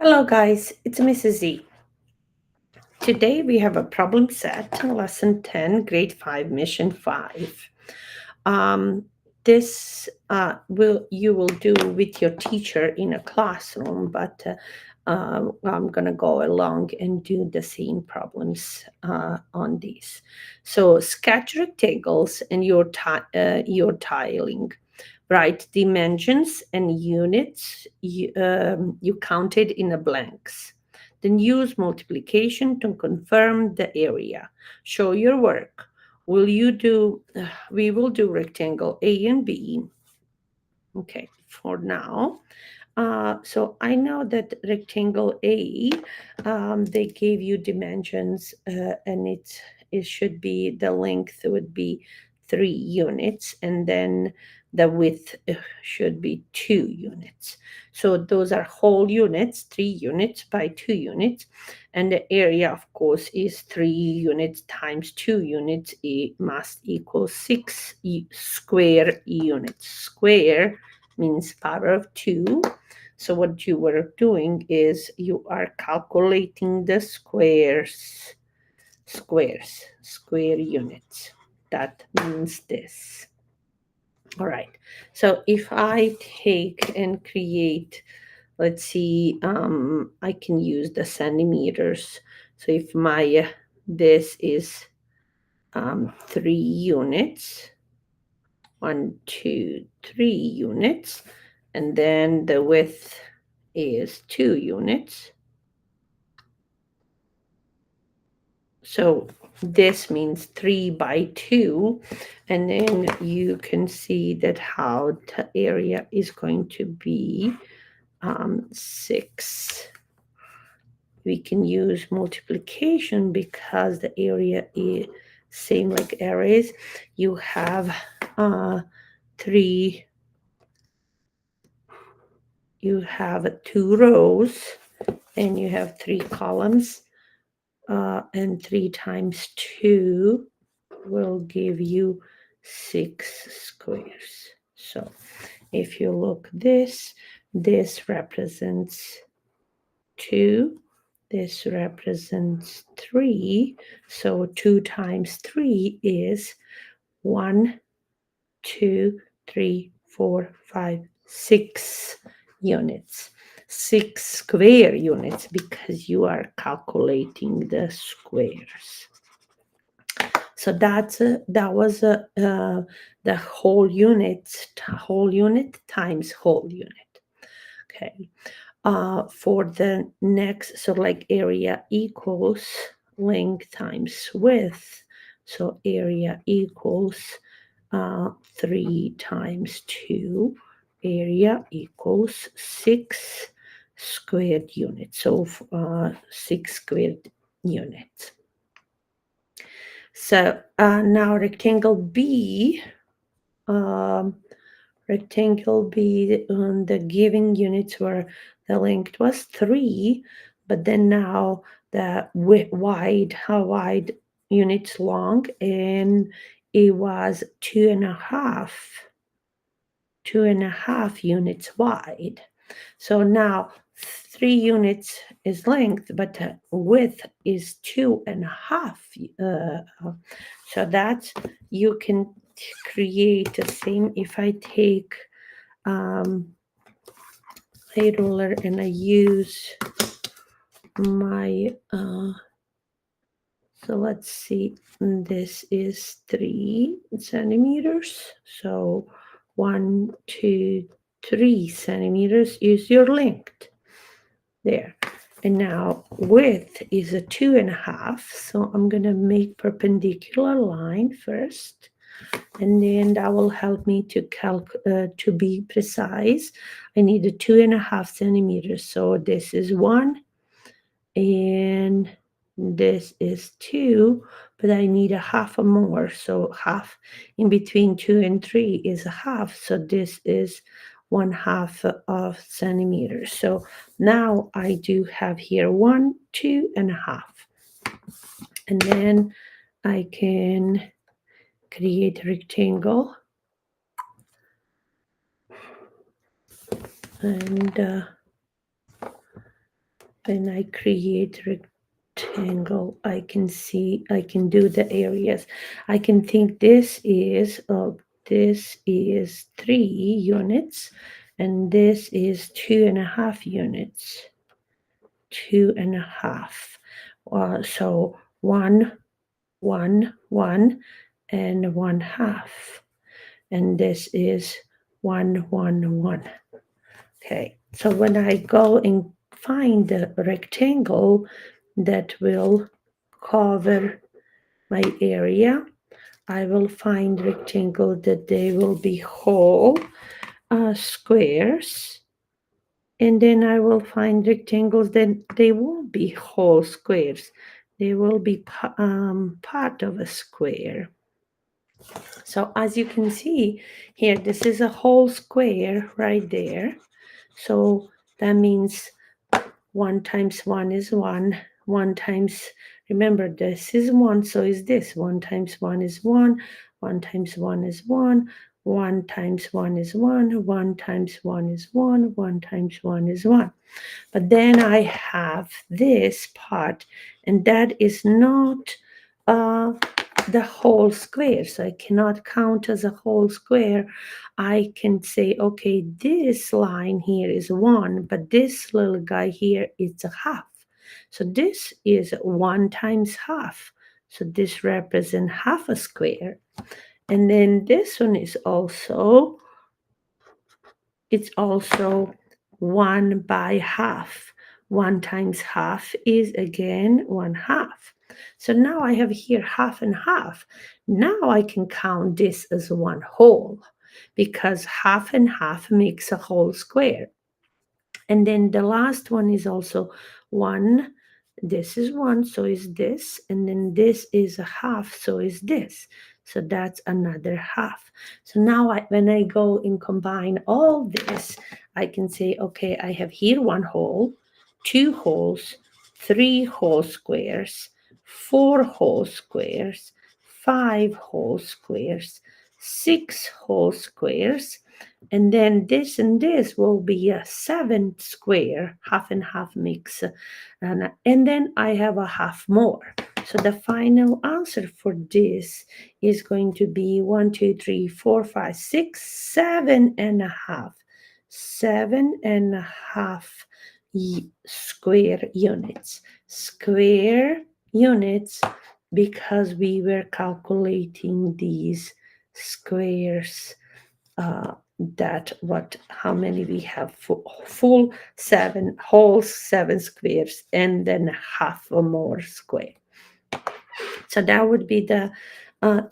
Hello guys, it's Mrs.Z. Today we have a problem set, lesson 10, grade 5, mission 5. This you will do with your teacher in a classroom, but I'm gonna go along and do the same problems on these. So sketch rectangles and your tiling. Write dimensions and units you counted in the blanks. Then use multiplication to confirm the area. Show your work. We will do rectangle A and B. Okay, for now. So I know that rectangle A, they gave you dimensions, and it should be, the length would be 3 units, and then the width should be 2 units. So those are whole units, 3 units by 2 units, and the area, of course, is 3 units times 2 units. It must equal 6 square units. Square means power of 2. So what you were doing is you are calculating the square units. That means this. All right. So if I take and create, let's see, I can use the centimeters. So if my this is 3 units, 1, 2, 3 units, and then the width is 2 units. So this means 3 by 2, and then you can see that how the area is going to be 6. We can use multiplication because the area is same like arrays. You have 3, you have 2 rows, and you have 3 columns, and 3 times 2 will give you 6 squares. So if you look this represents 2, this represents 3. So 2 times 3 is 1, 2, 3, 4, 5, 6 units. 6 square units because you are calculating the squares. So that was the whole unit times whole unit. Okay. For the next, so like area equals length times width. So area equals 3 times 2. Area equals 6 squared units. So 6 squared units. So now rectangle B, the giving units were, the length was 3, but then now the how wide units long, and it was 2.5 units wide. So now 3 units is length, but width is 2.5. So that's, you can create the same. If I take a ruler and I use my, so let's see, this is 3 centimeters. So 1, 2, 3 centimeters is your length there. And now width is a 2.5. So I'm going to make perpendicular line first, and then that will help me to be precise. I need a 2.5 centimeters. So this is 1, and this is 2, but I need a half or more. So half in between 2 and 3 is a half. So this is 1/2 of centimeters. So now I do have here 1, 2.5. And then I can create a rectangle. And when I create rectangle, I can see, I can do the areas. I can think this is 3 units, and this is 2.5 units. 2.5. So 1, 1, 1, and 1/2. And this is 1, 1, 1. Okay, so when I go and find the rectangle that will cover my area, I will find rectangle that they will be whole squares, and then I will find rectangles that they won't be whole squares. They will be part of a square. So as you can see here, this is a whole square right there. So that means 1 times 1 is 1. 1 times, remember this is 1, so is this. 1 times 1 is 1. 1 times 1 is 1. 1 times 1 is 1. 1 times 1 is 1. 1 times 1 is 1. But then I have this part, and that is not the whole square, so I cannot count as a whole square. I can say, okay, this line here is 1, but this little guy here is a half. So this is 1 times half. So this represents half a square. And then this one is also, it's also 1 by half. 1 times half is again 1/2. So now I have here half and half. Now I can count this as one whole, because half and half makes a whole square. And then the last one is also 1. This is 1, so is this. And then this is a half, so is this. So that's another half. So now when I go and combine all this, I can say, okay, I have here 1 whole, 2 wholes, 3 whole squares, 4 whole squares, 5 whole squares, 6 whole squares, and then this and this will be a 7 square, half and half mix. And then I have a half more. So the final answer for this is going to be 1, 2, 3, 4, 5, 6, 7.5. 7.5 square units. Square units, because we were calculating these squares. That how many we have, full 7 whole 7 squares, and then half or more square. So that would be the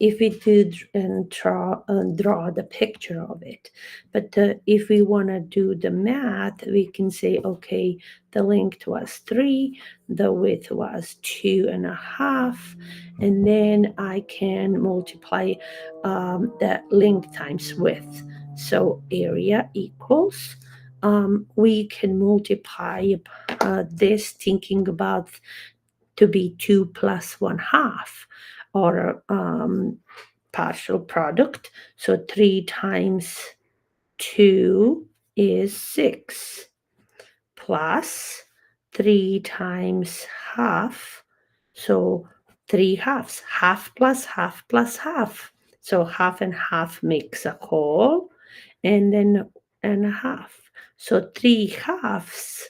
if we do and draw the picture of it. But if we want to do the math, we can say, okay, the length was 3, the width was 2.5, and then I can multiply the length times width. So area equals, we can multiply this, thinking about to be 2 plus 1/2, or partial product. So 3 times 2 is 6, plus 3 times half. So 3 halves, half plus half plus half. So half and half makes a whole, and then and a half. So 3 halves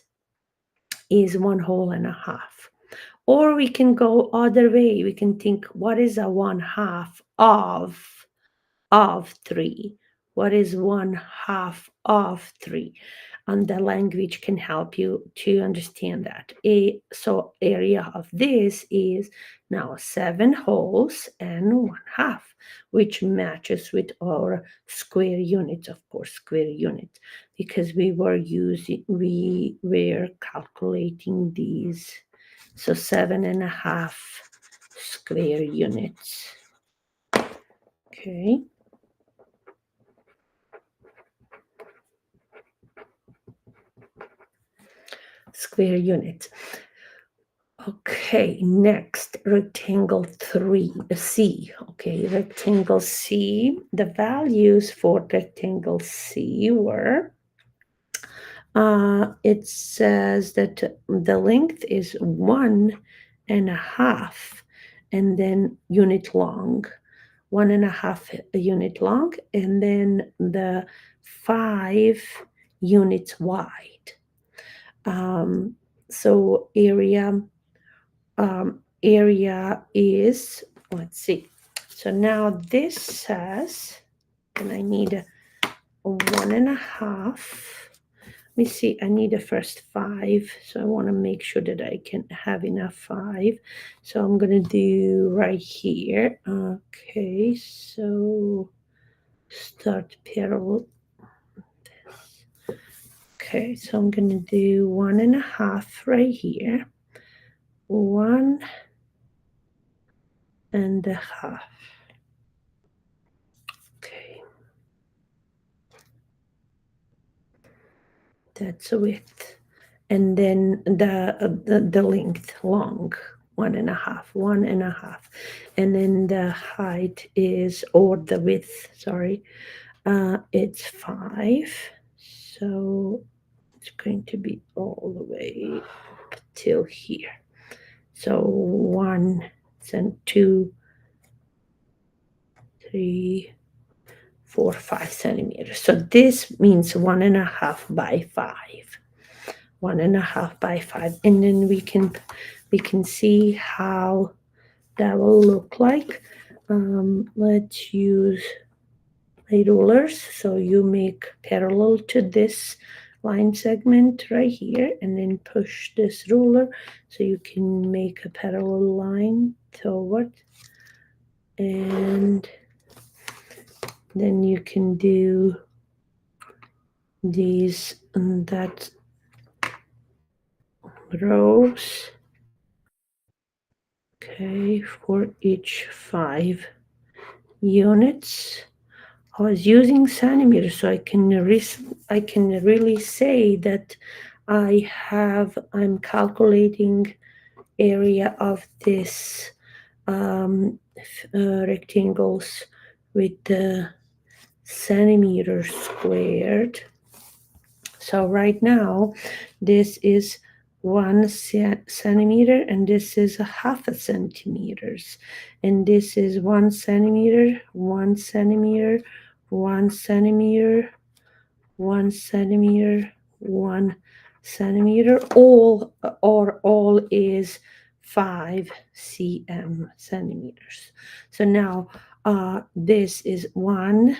is 1 whole and a half. Or we can go other way. We can think, what is a 1/2 of 3? What is 1/2 of 3? And the language can help you to understand that. So area of this is now 7 wholes and 1/2, which matches with our square units, of course, square units, because we were calculating these. So 7.5 square units. Okay. Square units. Okay, next, rectangle C. Okay, rectangle C, the values for rectangle C were It says that the length is 1.5 and then unit long, 1.5 unit long, and then the 5 units wide. So area is, let's see. So now this says, and I need a 1.5. Let me see, I need a first 5, so I want to make sure that I can have enough 5. So I'm going to do right here. Okay, so start parallel. Okay, so I'm going to do 1.5 right here. 1.5. Okay, that's a width. And then the length long, 1.5, 1.5. And then the height is, or the width, sorry, it's 5. So it's going to be all the way up till here. So 1 and 2, 3, 4, 5 centimeters. So this means 1.5 by 5. 1.5 by 5, and then we can see how that will look like. Let's use my rulers. So you make parallel to this line segment right here, and then push this ruler so you can make a parallel line toward, and then you can do these and that rows, okay, for each 5 units. I was using centimeters, so I can really say that I'm calculating area of this rectangles with the centimeters squared. So right now, this is 1 centimeter, and this is 0.5 centimeters, and this is 1 centimeter, 1 centimeter, 1 centimeter, 1 centimeter, 1 centimeter. All is 5 centimeters. So now this is 1,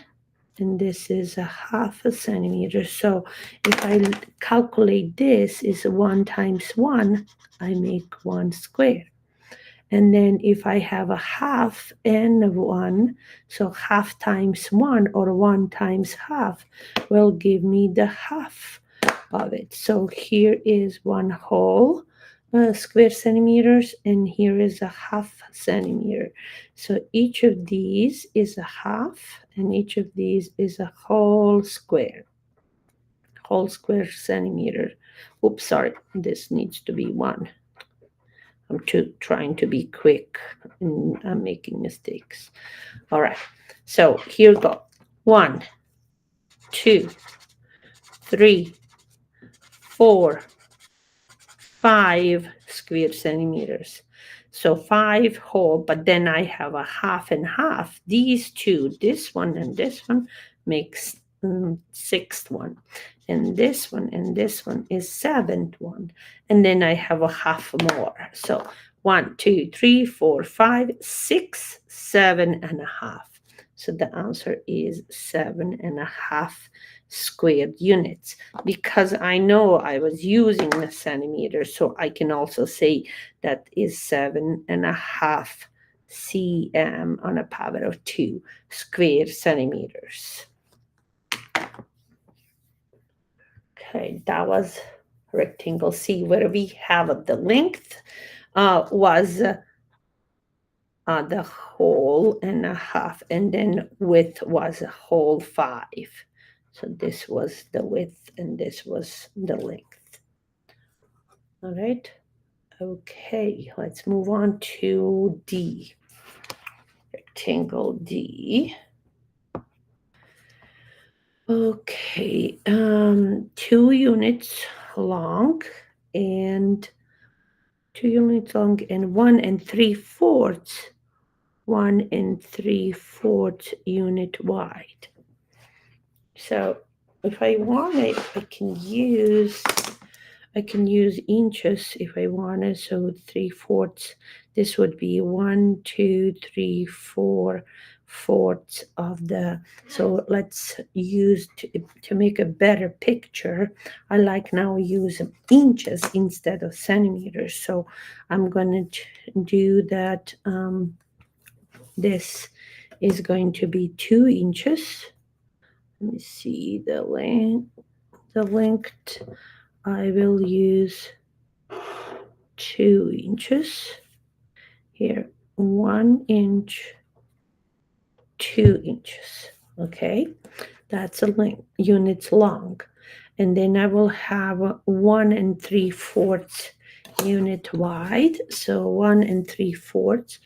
and this is 0.5 centimeter. So if I calculate this is 1 times 1, I make 1 square. And then if I have a half and 1, so half times 1 or 1 times half will give me the half of it. So here is 1 whole square centimeters, and here is a 0.5 centimeter. So each of these is a half, and each of these is a whole square centimeter. Oops, sorry, this needs to be 1. I'm trying to be quick, and I'm making mistakes. All right, so here we go. 1, 2, 3, 4, 5 square centimeters. So 5 whole, but then I have a half and half. These two, this one and this one, makes 6th one. And this one is 7th one. And then I have a half more. So 1, 2, 3, 4, 5, 6, 7.5. So the answer is 7.5 squared units. Because I know I was using a centimeter, so I can also say that is 7.5 cm on a power of 2 square centimeters. Okay, that was rectangle C, where we have the length was the whole and a half, and then width was a whole 5. So this was the width, and this was the length. All right. Okay, let's move on to D. Rectangle D. Okay, 2 units long and 2 units long and 1 3/4, 1 3/4 unit wide. So if I want it, I can use inches if I wanted. So 3/4. This would be 1, 2, 3, 4 fourths of the. So let's use to make a better picture. I like now use inches instead of centimeters. So I'm going to do that. This is going to be 2 inches. Let me see the length. The length I will use 2 inches. Here, 1 inch, 2 inches. Okay, that's a length, units long. And then I will have 1 3/4 unit wide. So 1 3/4.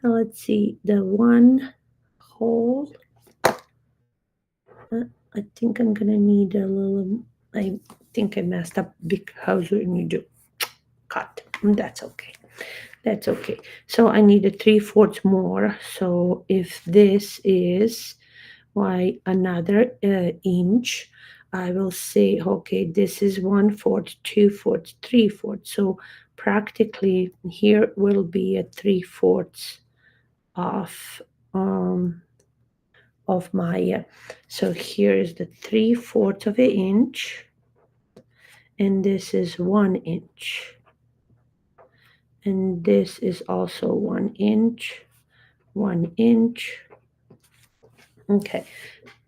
Let's see, the one hole. I think I'm gonna need a little. I think I messed up because when you do cut, that's okay. That's okay. So I need a 3/4 more. So if this is why another inch, I will say, okay, this is 1/4, 2/4, 3/4. So practically here will be a 3/4 of um, my. So here is the 3/4 of an inch, and this is 1 inch. And this is also 1 inch, 1 inch. Okay,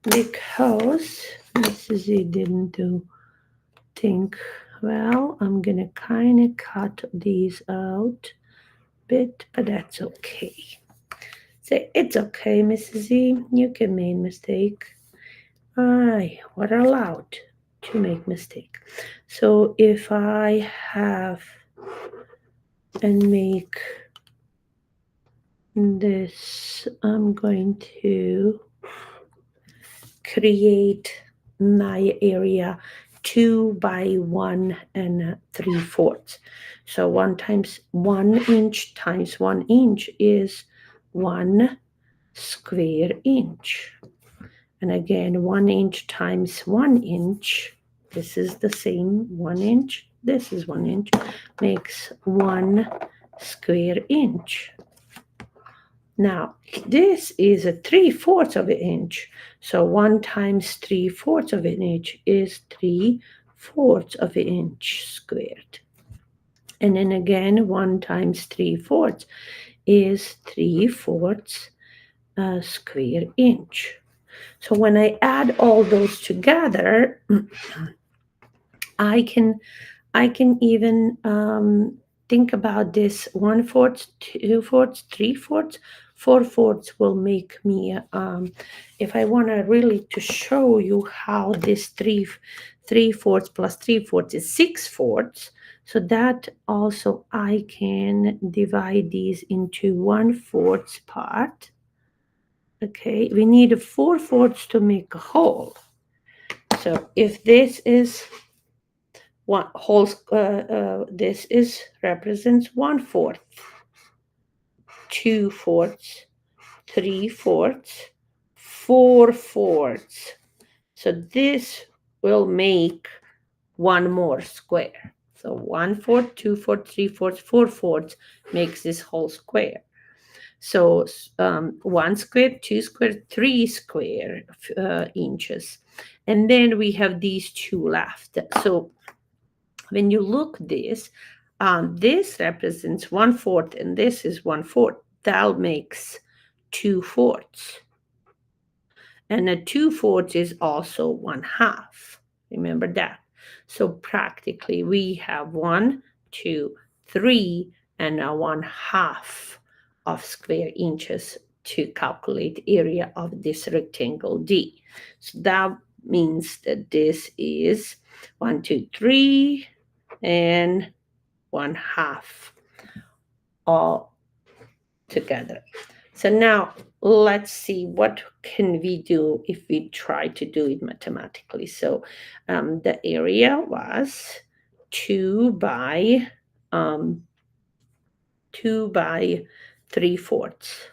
because Mrs.Z didn't think well, I'm gonna kind of cut these out a bit, but that's okay. Say, it's okay, Mrs.Z, you can make mistake. We're allowed to make mistake. So if I have and make this, I'm going to create my area 2 by 1 3/4. So 1 times 1 inch is 1 square inch. And again, 1 inch times 1 inch, this is the same 1 inch, this is 1 inch, makes 1 square inch. Now, this is a 3/4 of an inch. So 1 times 3/4 of an inch is 3/4 of an inch squared. And then again, 1 times 3/4 is 3/4 square inch. So when I add all those together, I can even think about this 1/4, 2/4, 3/4, 4/4 will make me, if I want to really to show you how this 3/4 plus 3/4 is 6/4. So that also I can divide these into 1/4 part. Okay, we need a 4/4 to make a whole. So if this is one whole, this is represents 1/4, 2/4, 3/4, 4/4. So this will make one more square. So 1/4, 2/4, 3/4, 4/4 makes this whole square. So 1 square, 2 square, 3 square inches. And then we have these two left. So when you look this represents 1/4 and this is 1/4. That makes 2/4. And a 2/4 is also 1/2. Remember that. So practically we have 1, 2, 3, and a 1/2 of square inches to calculate area of this rectangle D. So that means that this is 1, 2, 3, and 1/2 all together. So now let's see what can we do if we try to do it mathematically. So the area was 2 by 3/4,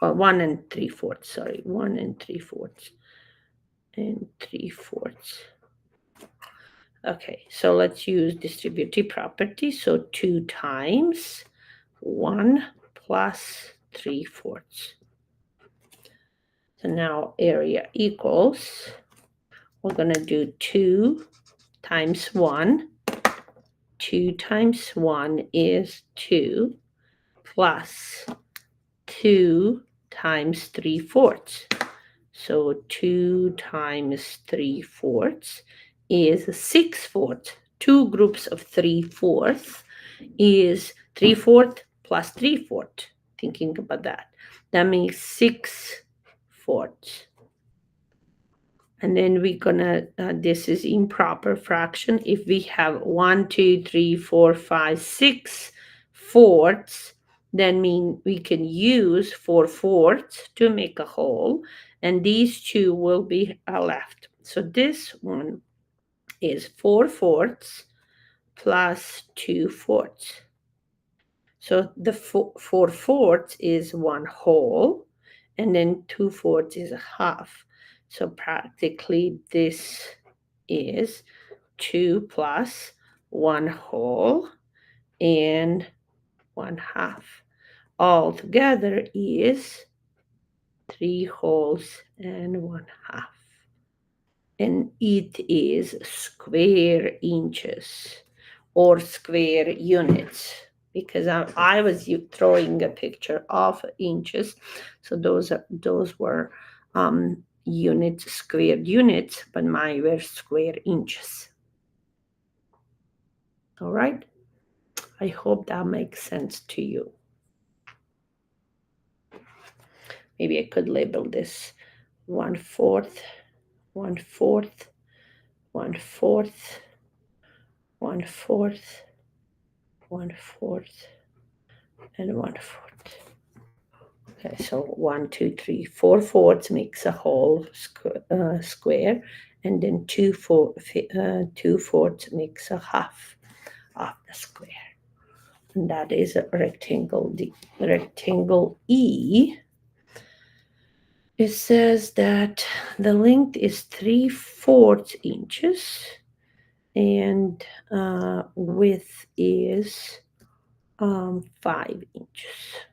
or 1 3/4. Sorry, 1 3/4 and 3/4. Okay, so let's use distributive property. So 2 times 1 plus 3/4. So now area equals, we're going to do 2 times 1. 2 times 1 is 2, plus 2 times 3/4. So 2 times 3/4 is 6/4. Two groups of 3/4 is 3/4 plus 3/4. Thinking about that. That means 6/4. And then we're gonna, this is improper fraction. If we have 1, 2, 3, 4, 5, 6 fourths, then mean we can use 4/4 to make a whole, and these two will be left. So this one is 4/4 plus 2/4. So the 4/4 is 1 whole, and then 2/4 is a half. So practically this is 2 plus 1 whole and 1/2. Altogether is 3 wholes and 1/2. And it is square inches or square units, because I was throwing a picture of inches. So those were units, square units, but mine were square inches. All right. I hope that makes sense to you. Maybe I could label this 1/4, 1/4, 1/4, 1/4, 1/4, and 1/4. Okay, so 1, 2, 3, 4/4 makes a whole square, and then 2/4 makes a half of the square. And that is a rectangle. The rectangle E, it says that the length is 3/4 inches, and width is 5 inches.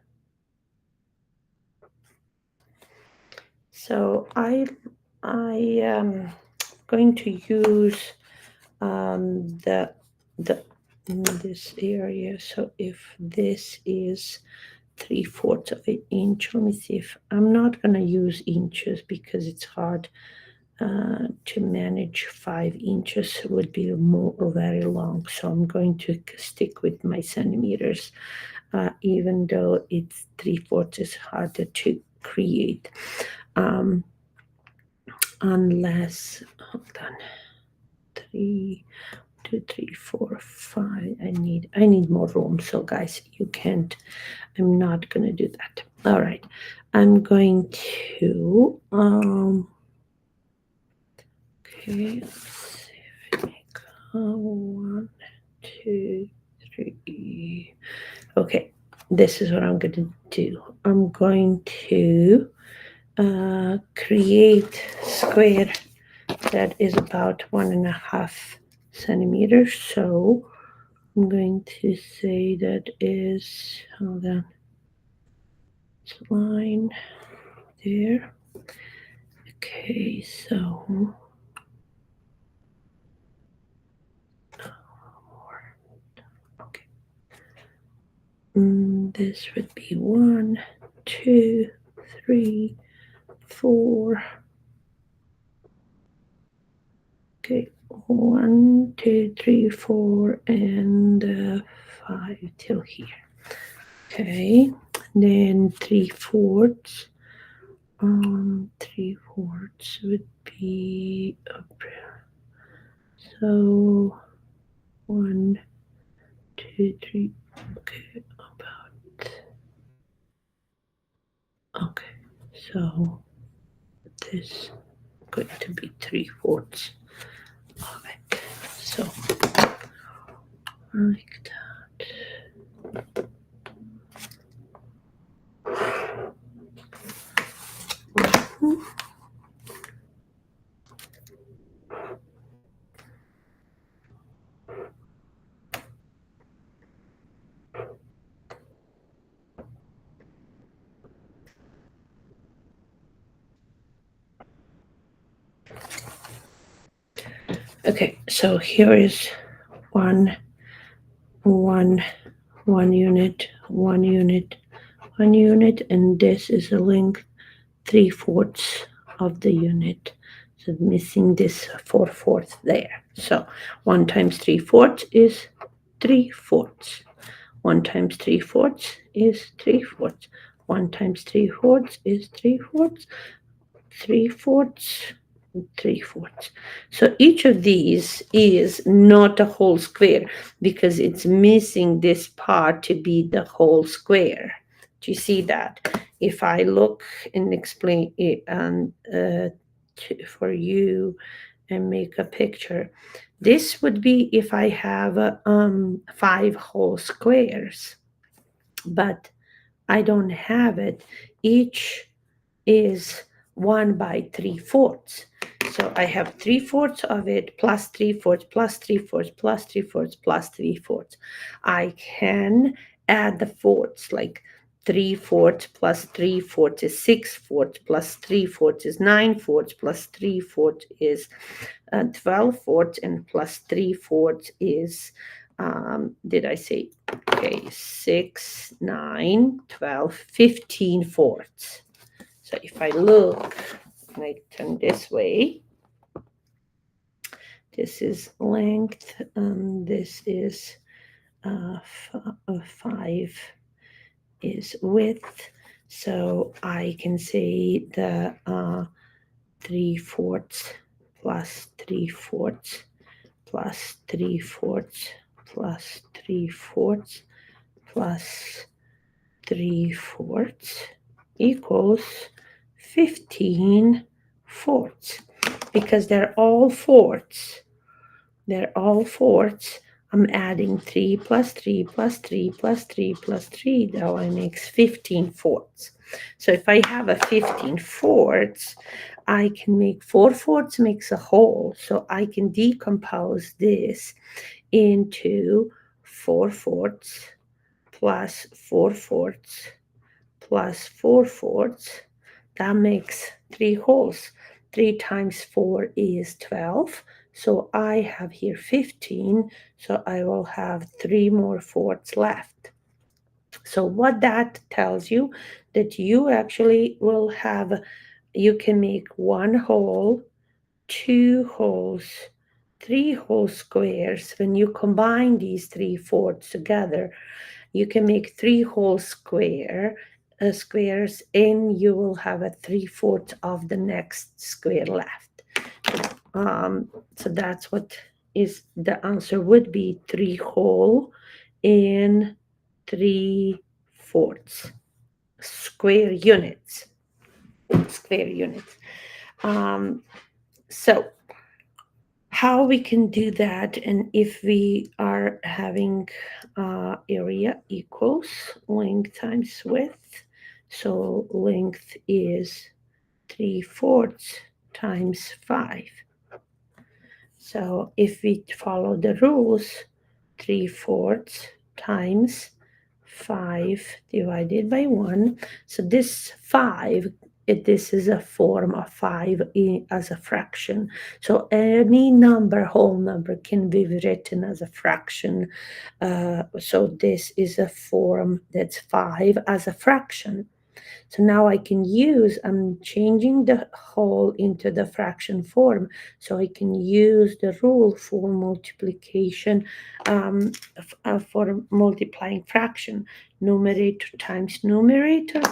So I am going to use this area. So if this is 3/4 of an inch, let me see if I'm not going to use inches because it's hard to manage. 5 inches would be very long, so I'm going to stick with my centimeters, even though it's 3/4 is harder to create. Unless, hold on, 3, 2, 3, 4, 5. I need more room. So guys, you can't. I'm not gonna do that. All right, I'm going to okay. Let's see if we make 1, 2, 3. Okay, this is what I'm gonna do. I'm going to create square that is about 1.5 centimeters. So I'm going to say that is, hold on, line there. Okay, so more. Okay. This would be 1, 2, 3, 4. Okay, 1, 2, 3, 4, and 5 till here. Okay, then 3/4. 3/4 would be up. So 1, 2, 3. Okay, about Okay, so this is going to be 3/4 of it. So like that. Okay, so here is one, one, 1 unit, 1 unit, 1 unit, and this is a length 3/4 of the unit. So missing this 4/4 there. So 1 times 3/4 is 3/4. 1 times 3/4 is 3/4. 1 times 3/4 is 3/4. 3/4, 3/4. So each of these is not a whole square because it's missing this part to be the whole square. Do you see that? If I look and explain it and for you and make a picture, this would be if I have 5 whole squares, but I don't have it. Each is 1 by 3/4. So I have 3/4 of it plus 3/4 plus 3/4 plus 3/4 plus 3/4. I can add the fourths, like 3/4 plus 3/4 is 6/4 plus 3/4 is 9/4 plus 3/4 is 12/4 and plus 3/4 is did I say okay 6 9 12 15/4. So if I look, and I turn this way, this is length, this is 5 is width. So I can say the 3/4 plus 3/4 plus 3/4 plus 3/4 plus 3/4 equals 15/4 because they're all fourths. They're all fourths. I'm adding 3 plus 3 plus 3 plus 3 plus 3. That one makes 15/4. So if I have a 15/4, I can make 4/4 makes a whole. So I can decompose this into 4/4 plus 4/4 plus 4/4. That makes 3 wholes. 3 times 4 is 12. So I have here 15. So I will have 3 more fourths left. So what that tells you, that you actually will have, you can make 1 whole, 2 wholes, 3 whole squares. When you combine these 3/4 together, you can make 3 whole squares, and you will have a 3/4 of the next square left. So that's what is the answer would be 3 whole and 3/4 square units. Square units. So how we can do that, and if we are having area equals length times width, so length is 3/4 times 5. So if we follow the rules, 3/4 times 5 divided by 1. So this 5, this is a form of 5 as a fraction. So any number, whole number, can be written as a fraction. So this is a form that's 5 as a fraction. So now I can use, I'm changing the whole into the fraction form. So I can use the rule for multiplication, for multiplying fraction. Numerator times numerator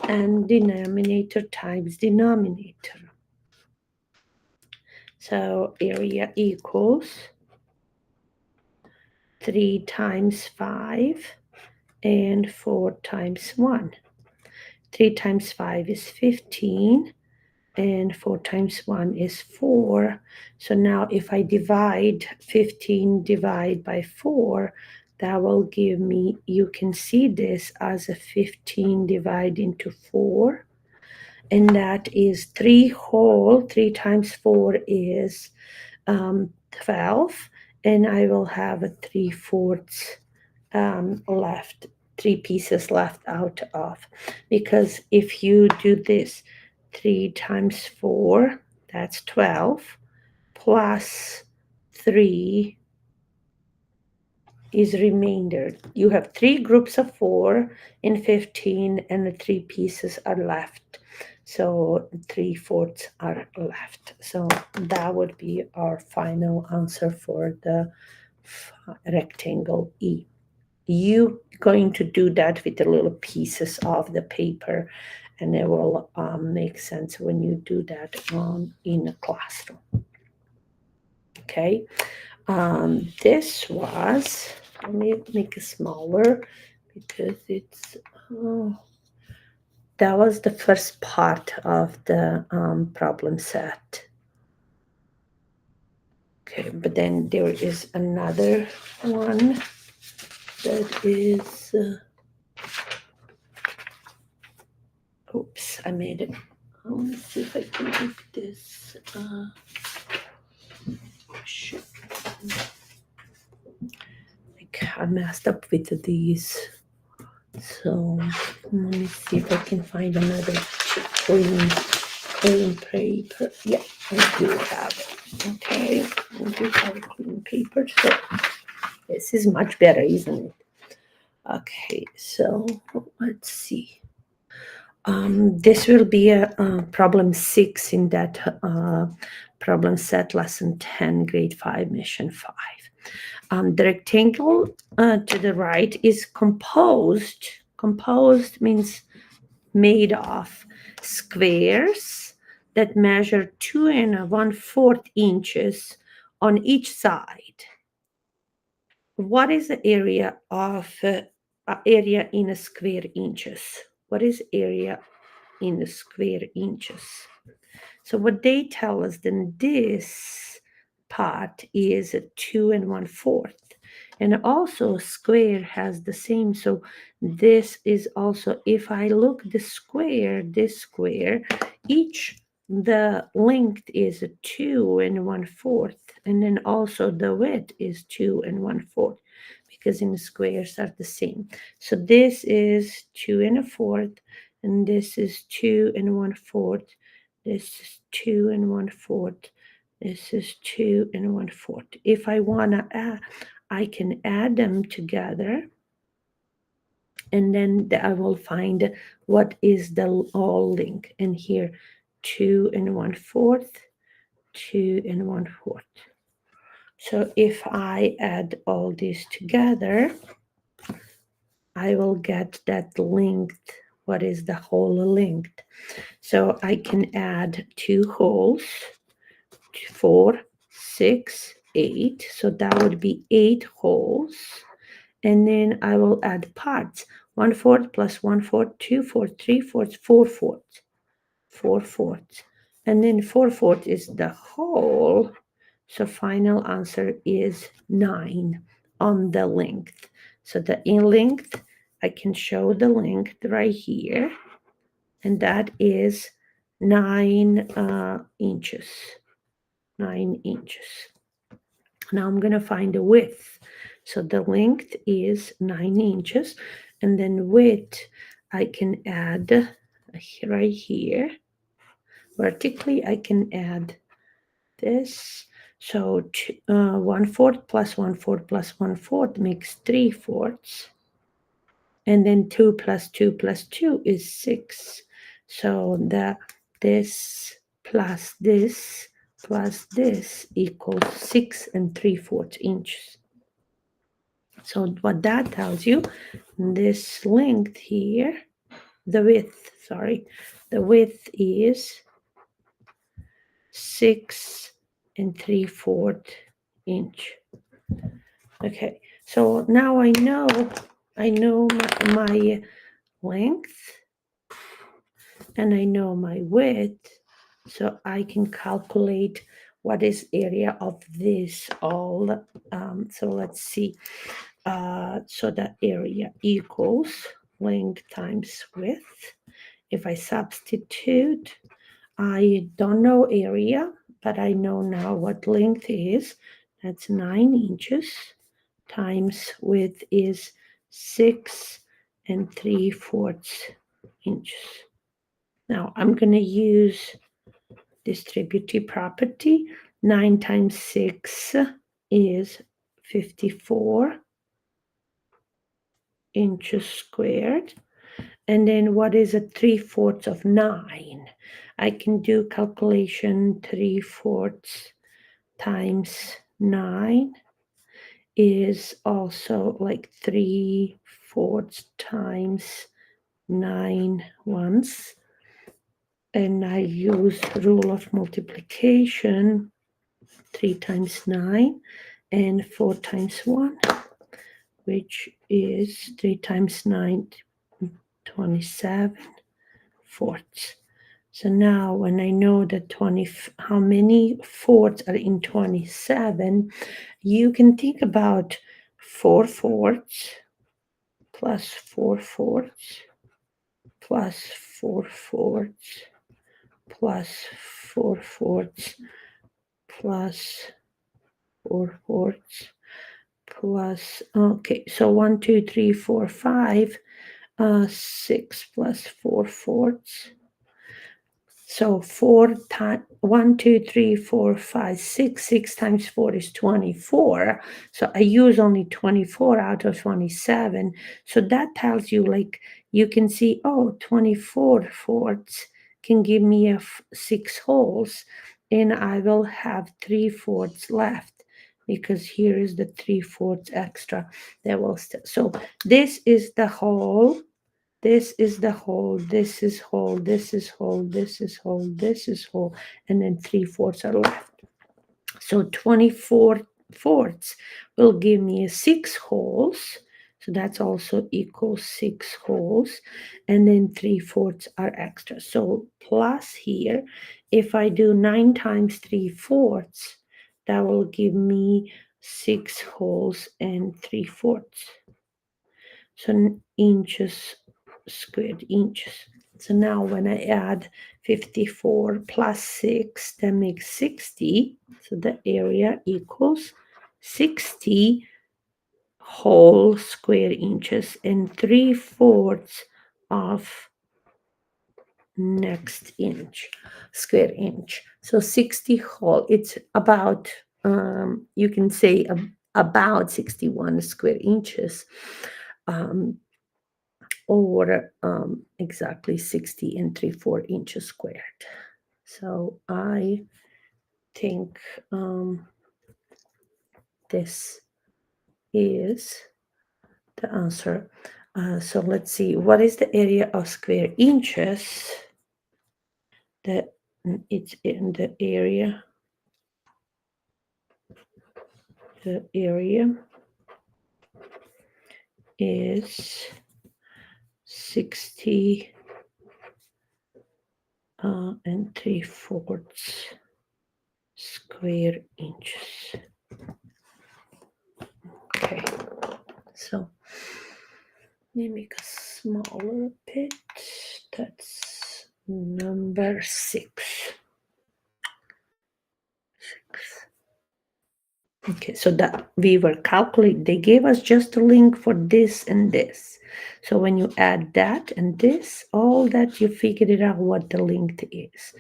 and denominator times denominator. So area equals 3 times 5 and 4 times 1. 3 times 5 is 15. And 4 times 1 is 4. So now if I divide 15 divide by 4, that will give me, you can see this as a 15 divided into 4. And that is 3 whole. 3 times 4 is 12. And I will have a 3/4 left, 3 pieces left out of. Because if you do this, 3 times 4, that's 12, plus 3 is remainder. You have 3 groups of 4 in 15, and the 3 pieces are left. So 3/4 are left. So that would be our final answer for the rectangle E. You going to do that with the little pieces of the paper, and it will make sense when you do that in a classroom. Okay, this was, let me make it smaller because it's that was the first part of the problem set. Okay, but then there is another one that is oops, I made it. Let me see if I can make this. Shoot. I messed up with these. So let me see if I can find another clean paper. Yeah, I do have it. Okay, I do have a clean paper. So this is much better, isn't it? Okay, so let's see. This will be a problem 6 in that problem set lesson 10, grade 5, mission 5. The rectangle to the right is composed. Composed means made of squares that measure 2 1/4 inches on each side. What is the area of area in a square inches? What is area in the square inches? So what they tell us, then this part is 2 1/4. And also square has the same. So this is also, if I look this square, each, the length is 2 1/4. And then also the width is 2 1/4, because in the squares are the same. So this is 2 1/4, and this is 2 1/4. This is 2 1/4. This is 2 1/4. If I want to add, I can add them together, and then I will find what is the all length. And here, 2 1/4, 2 1/4. So if I add all these together, I will get that length. What is the whole length? So I can add 2 wholes, 4, 6, 8. So that would be 8 wholes. And then I will add parts. 1/4 plus 1/4, 2/4, 3/4, 4/4. 4/4. And then 4/4 is the whole. So final answer is 9 on the length. So the in length, I can show the length right here. And that is 9 inches. 9 inches. Now I'm going to find the width. So the length is 9 inches. And then width, I can add right here. Vertically, I can add this. So 1/4 plus 1/4 plus 1/4 makes 3/4. And then 2 plus 2 plus 2 is 6. So this plus this plus this equals 6 3/4 inches. So what that tells you, this length here, the width is 6 3/4 inch. Okay, so now I know my length, and I know my width, so I can calculate what is area of this all. So let's see. So that area equals length times width. If I substitute, I don't know area, but I know now what length is. That's 9 inches times width is 6 3/4 inches. Now I'm going to use distributive property. 9 times 6 is 54 inches squared. And then what is a 3/4 of 9? I can do calculation 3/4 times 9 is also like 3/4 times 9 once. And I use rule of multiplication, 3 times 9 and 4 times 1, which is 3 times 9, 27 fourths. So now when I know that how many fourths are in 27, you can think about 4 fourths plus 4 fourths plus 4 fourths plus 4 fourths plus 4 fourths plus, okay, so 1, 2, 3, 4, 5, 6 plus 4 fourths. So 1, 2, 3, 4, 5, 6. 6 times 4 is 24. So I use only 24 out of 27. So that tells you, like, you can see, oh, 24 fourths can give me 6 holes, and I will have 3/4 left because here is the 3/4 extra that will so this is the hole. This is the hole, this is hole, this is hole, this is hole, this is hole, and then 3/4 are left. So 24 fourths will give me 6 holes. So that's also equals 6 holes. And then 3/4 are extra. So plus here, if I do 9 times 3/4, that will give me 6 holes and 3/4. So inches squared inches. So now when I add 54 plus 6, that makes 60. So the area equals 60 whole square inches and 3/4 of next inch, square inch. So 60 whole, it's about, you can say about 61 square inches. Or exactly 60 3/4 inches squared. So I think this is the answer. So let's see, what is the area of square inches? It's in the area. The area is 60 3/4 square inches. Okay, so let me make a smaller bit. That's number 6. Okay, so that we were calculating, they gave us just a link for this and this. So when you add that and this, all that, you figured it out what the length is.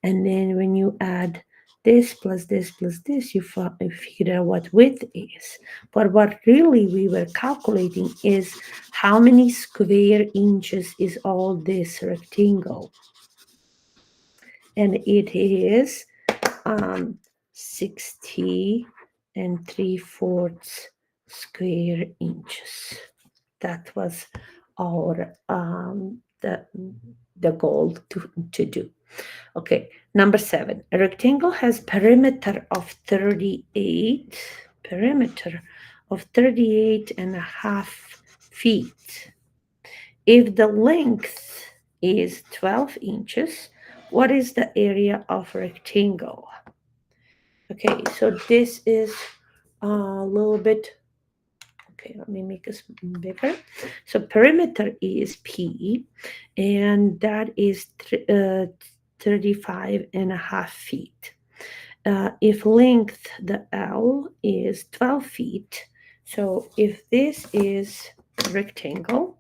And then when you add this plus this plus this, you figure out what width is. But what really we were calculating is how many square inches is all this rectangle. And it is 60 3/4 square inches. That was our the goal to do. Okay, number 7. A rectangle has perimeter of 38 and a half feet. If the length is 12 inches. What is the area of rectangle? Okay, so this is a little bit, okay, let me make this bigger. So perimeter is P, and that is 35.5 feet. If length, the L, is 12 feet, so if this is rectangle,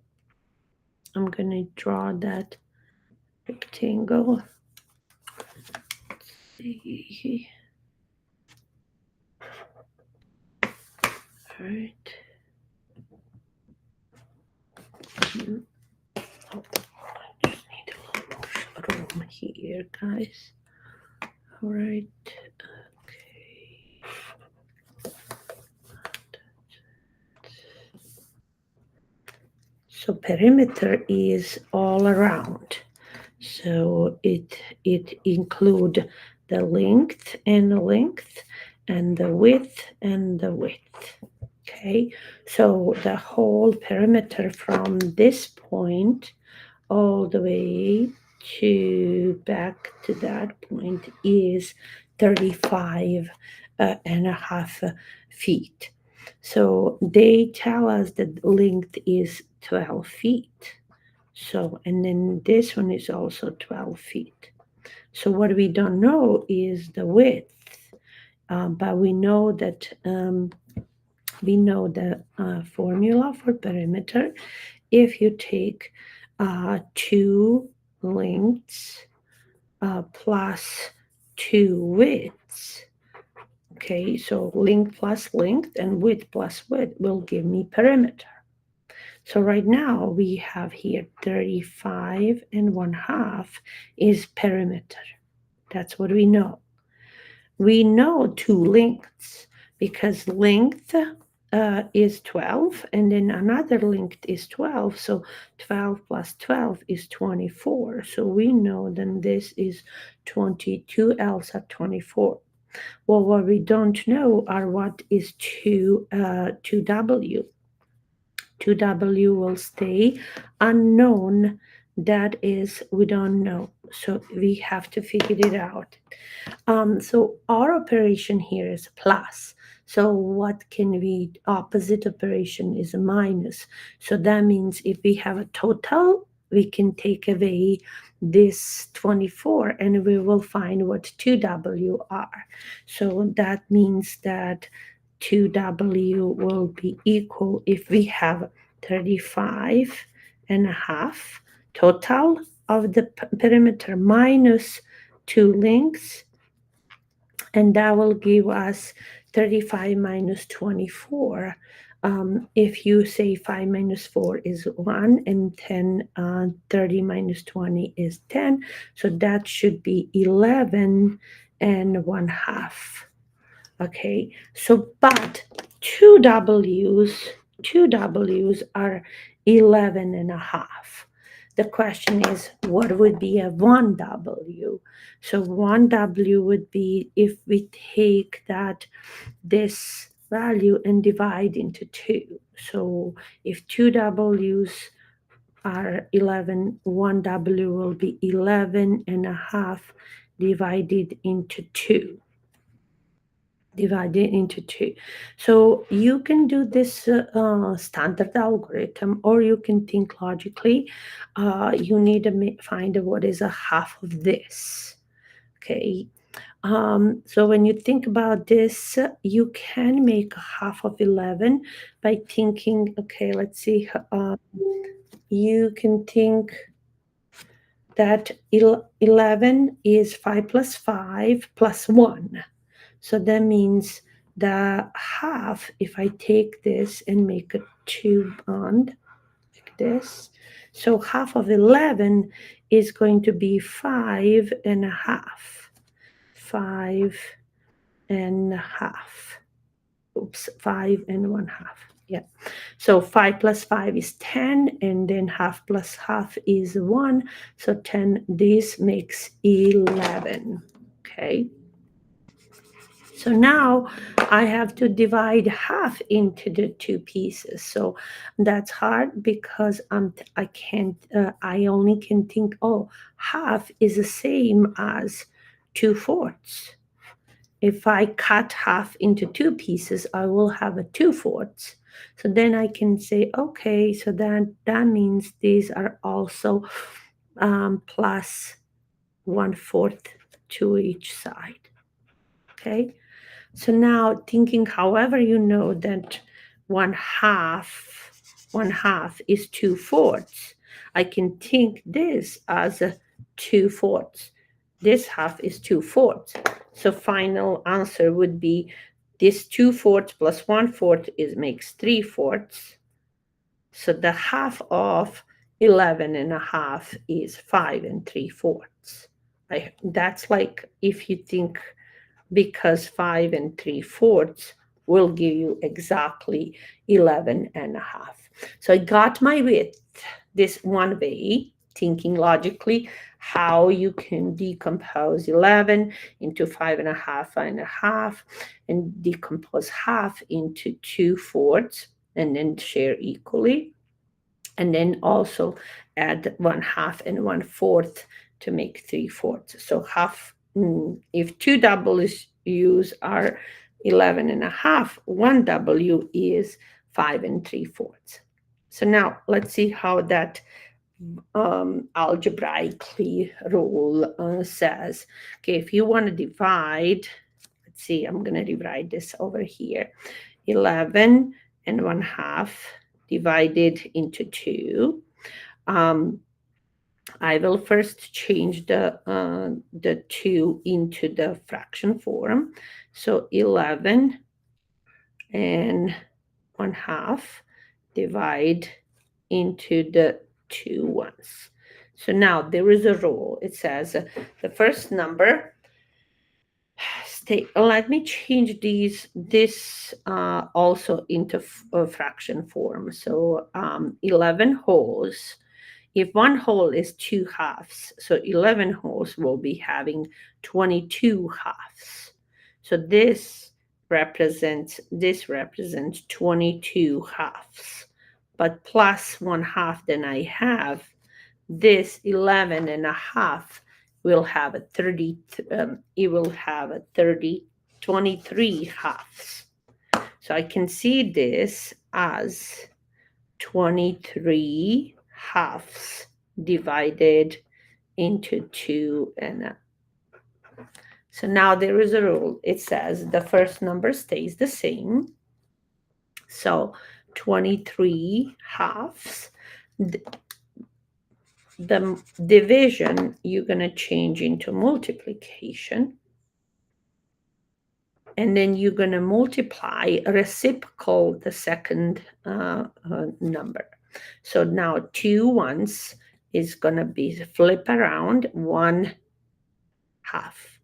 I'm going to draw that rectangle. All right. Oh, I just need a little more room here, guys. All right. Okay. So perimeter is all around. So it include the length and the width and the width. Okay, so the whole perimeter from this point all the way to back to that point is 35.5 feet. So they tell us that length is 12 feet. So, and then this one is also 12 feet. So what we don't know is the width, but we know that we know the formula for perimeter. If you take two lengths plus two widths, okay, so length plus length and width plus width will give me perimeter. So right now we have here 35.5 is perimeter. That's what we know. We know two lengths because length is 12 and then another length is 12. So 12 plus 12 is 24. So we know then this is 22 L's at 24. Well, what we don't know are what is 2W. 2W will stay unknown. That is, we don't know. So we have to figure it out. So our operation here is plus. So what can we, opposite operation is a minus. So that means if we have a total, we can take away this 24 and we will find what 2W are. So that means that 2W will be equal if we have 35.5 total of the perimeter minus two lengths, and that will give us 35 minus 24. If you say 5 minus 4 is 1 and 30 minus 20 is 10, so that should be 11.5. Okay, so but two W's are 11.5. The question is, what would be a 1W? So 1W would be if we take this value and divide into 2. So if 2W's are 11, 1W will be 11.5 divided into 2. Divided into 2. So you can do this standard algorithm, or you can think logically. You need to find what is a half of this. Okay. So when you think about this, you can make a half of 11 by thinking, okay, let's see. You can think that 11 is 5 plus 5 plus 1. So that means the half, if I take this and make a 2 bond like this, so half of 11 is going to be 5.5. 5.5. Oops, 5.5. Yeah. So 5 plus 5 is 10, and then half plus half is 1. So 10, this makes 11. Okay. So now I have to divide half into the two pieces. So that's hard because I only can think, oh, half is the same as 2/4. If I cut half into two pieces, I will have a 2/4. So then I can say, okay, so that means these are also plus 1/4 to each side. Okay. So now thinking, however, you know that one half is 2/4. I can think this as a 2/4. This half is 2/4. So final answer would be this 2/4 plus 1/4 makes 3/4. So the half of 11.5 is 5 3/4. That's like if you think, because 5 3/4 will give you exactly 11.5. So I got my width this one way, thinking logically how you can decompose 11 into 5.5 and decompose half into 2/4 and then share equally. And then also add 1/2 and 1/4 to make 3/4. So half, if two W's are 11.5, one W is 5 3/4. So now let's see how that algebraically rule says. Okay, if you want to divide, let's see, I'm going to rewrite this over here. 11.5 divided into 2. I will first change the 2 into the fraction form. So 11.5 divide into the 2 ones. So now there is a rule. It says the first number. Let me change this also into fraction form. So 11 wholes. If one whole is 2 halves, so 11 wholes will be having 22 halves. So this represents 22 halves. But plus 1/2 then I have, this 11.5 will have a 23 halves. So I can see this as 23 halves divided into 2 so now there is a rule. It says the first number stays the same. So 23 halves. The division you're going to change into multiplication. And then you're going to multiply reciprocal the second number. So now 2 ones is going to be flip around 1/2.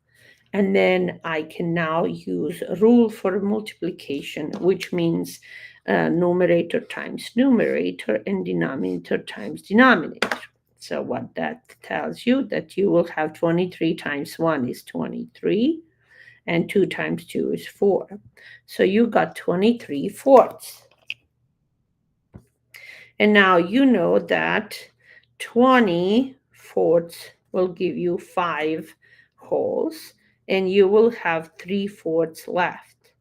And then I can now use a rule for multiplication, which means numerator times numerator and denominator times denominator. So what that tells you, that you will have 23 times 1 is 23. And 2 times 2 is 4. So you got 23/4. And now you know that 20/4 will give you 5 wholes, and you will have 3/4 left.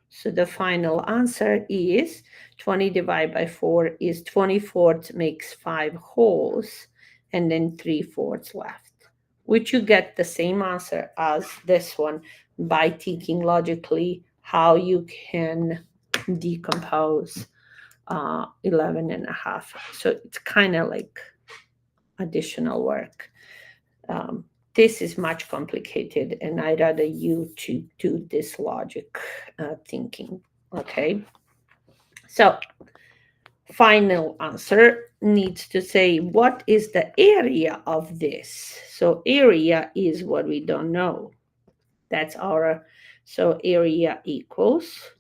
So the final answer is 20 divided by 4 is 24 makes 5 wholes, and then 3/4 left. Which you get the same answer as this one by thinking logically how you can decompose 11.5. So it's kind of like additional work. This is much complicated, and I'd rather you to do this logic thinking, okay? So final answer needs to say what is the area of this. So area is what we don't know. That's our, so area equals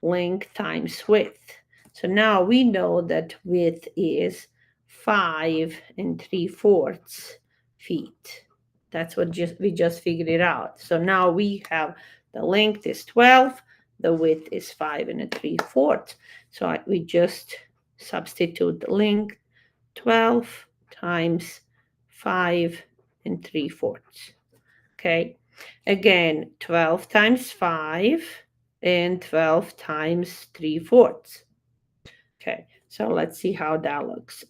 length times width. So now we know that width is 5 3/4 feet. That's what we just figured it out. So now we have the length is 12, the width is 5 3/4. So we just substitute the length 12 times 5 3/4. Okay, again 12 times 5 and 12 times 3/4. Okay, so let's see how that looks.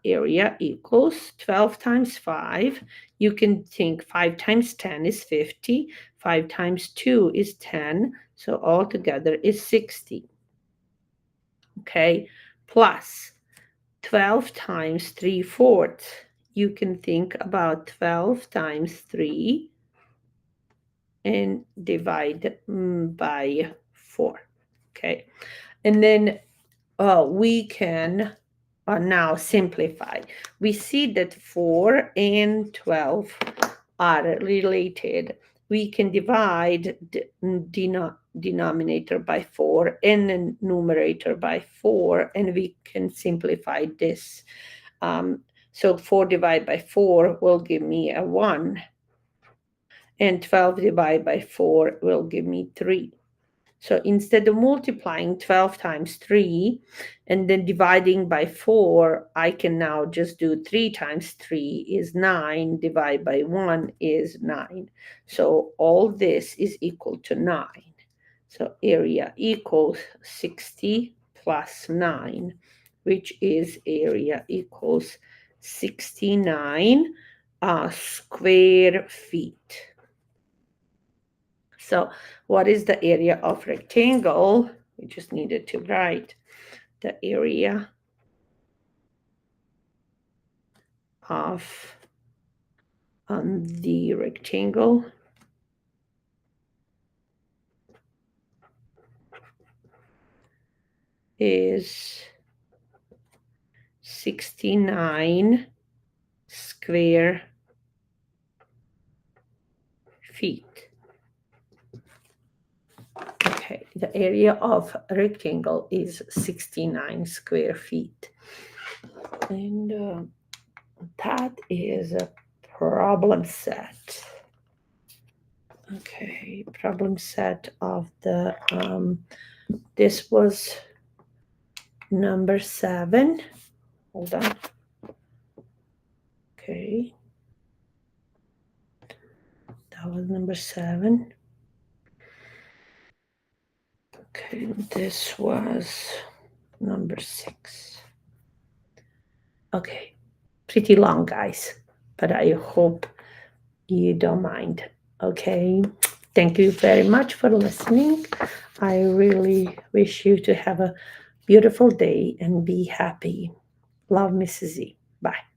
Area equals 12 times 5. You can think 5 times 10 is 50. 5 times 2 is 10. So altogether is 60. Okay, plus 12 times 3/4. You can think about 12 times 3 and divide by 4. Okay, and then we can now simplify. We see that 4 and 12 are related. We can divide the denominator by 4 and the numerator by 4, and we can simplify this. So 4 divided by 4 will give me a 1, and 12 divided by 4 will give me 3. So instead of multiplying 12 times 3 and then dividing by 4, I can now just do 3 times 3 is 9, divided by 1 is 9. So all this is equal to 9. So area equals 60 plus 9, which is area equals 69 square feet. So what is the area of rectangle? We just needed to write the area of the rectangle is 69 square feet. Okay, the area of a rectangle is 69 square feet. And that is a problem set. Okay, problem set of the, this was number 7. Hold on. Okay. That was number 7. Okay, this was number 6. Okay, pretty long, guys, but I hope you don't mind. Okay, thank you very much for listening. I really wish you to have a beautiful day and be happy. Love, Mrs.Z. Bye.